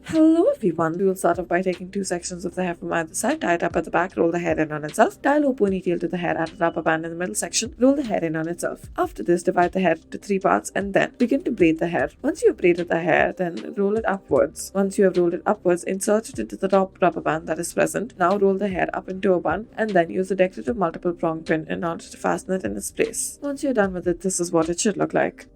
Hello everyone, we will start off by taking two sections of the hair from either side, tie it up at the back, roll the hair in on itself, tie a low ponytail to the hair, add a rubber band in the middle section, roll the hair in on itself. After this, divide the hair into three parts and then begin to braid the hair. Once you have braided the hair, then roll it upwards. Once you have rolled it upwards, insert it into the top rubber band that is present. Now roll the hair up into a bun and then use a decorative multiple prong pin in order to fasten it in its place. Once you're done with it, this is what it should look like.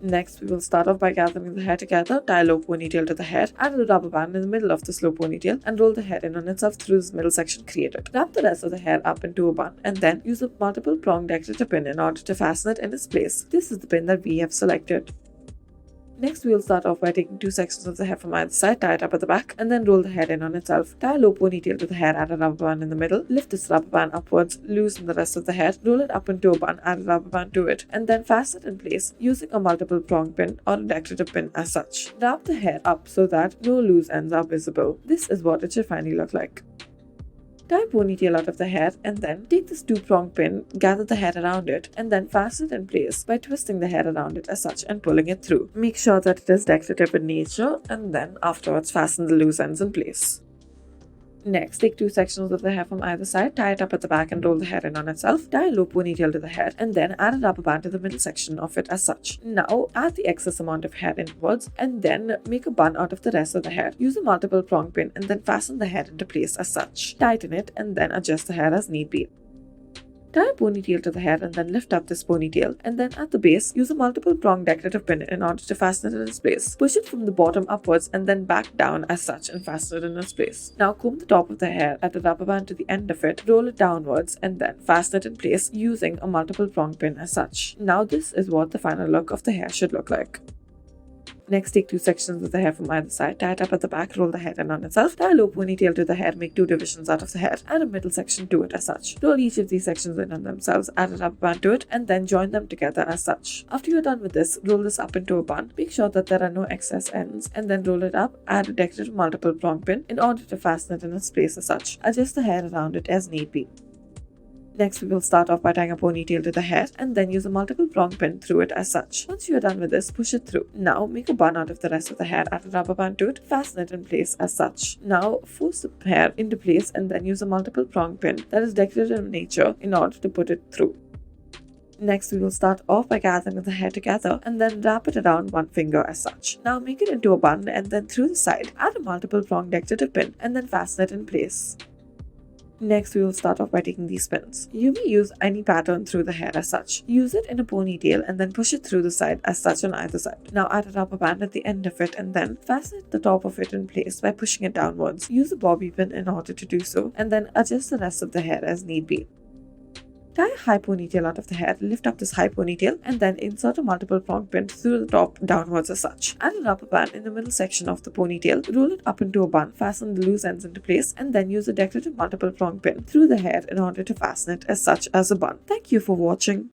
Next, we will start off by gathering the hair together, tie a low ponytail to the hair, add a rubber band in the middle of this low ponytail, and roll the hair in on itself through this middle section created. Wrap the rest of the hair up into a bun, and then use a multiple prong decorative pin in order to fasten it in its place. This is the pin that we have selected. Next, we will start off by taking two sections of the hair from either side, tie it up at the back, and then roll the hair in on itself. Tie a low ponytail to the hair, add a rubber band in the middle, lift this rubber band upwards, loosen the rest of the hair, roll it up into a bun, add a rubber band to it, and then fasten it in place using a multiple prong pin or a decorative pin as such. Wrap the hair up so that no loose ends are visible. This is what it should finally look like. Tie a ponytail out of the hair and then take this two-prong pin, gather the hair around it, and then fasten it in place by twisting the hair around it as such and pulling it through. Make sure that it is decorative in nature and then afterwards fasten the loose ends in place. Next, take two sections of the hair from either side, tie it up at the back and roll the hair in on itself, tie a low ponytail to the hair, and then add a rubber band to the middle section of it as such. Now, add the excess amount of hair inwards and then make a bun out of the rest of the hair. Use a multiple prong pin and then fasten the hair into place as such. Tighten it and then adjust the hair as need be. Tie a ponytail to the hair and then lift up this ponytail, and then at the base, use a multiple prong decorative pin in order to fasten it in its place. Push it from the bottom upwards and then back down as such and fasten it in its place. Now comb the top of the hair, add a rubber band to the end of it, roll it downwards and then fasten it in place using a multiple prong pin as such. Now this is what the final look of the hair should look like. Next, take two sections of the hair from either side, tie it up at the back, roll the hair in on itself, tie a low ponytail to the hair, make two divisions out of the hair, add a middle section to it as such. Roll each of these sections in on themselves, add a rubber band to it, and then join them together as such. After you're done with this, roll this up into a bun, make sure that there are no excess ends, and then roll it up, add a decorative multiple prong pin in order to fasten it in its place as such. Adjust the hair around it as need be. Next, we will start off by tying a ponytail to the hair and then use a multiple prong pin through it as such. Once you are done with this, push it through. Now, make a bun out of the rest of the hair, add a rubber band to it, fasten it in place as such. Now, force the hair into place and then use a multiple prong pin that is decorative in nature in order to put it through. Next, we will start off by gathering the hair together and then wrap it around one finger as such. Now, make it into a bun and then through the side, add a multiple prong decorative pin and then fasten it in place. Next, we will start off by taking these pins. You may use any pattern through the hair as such. Use it in a ponytail and then push it through the side as such on either side. Now add a rubber band at the end of it and then fasten the top of it in place by pushing it downwards. Use a bobby pin in order to do so and then adjust the rest of the hair as need be. Tie a high ponytail out of the hair, lift up this high ponytail and then insert a multiple prong pin through the top downwards as such. Add a rubber band in the middle section of the ponytail, roll it up into a bun, fasten the loose ends into place and then use a decorative multiple prong pin through the hair in order to fasten it as such as a bun. Thank you for watching.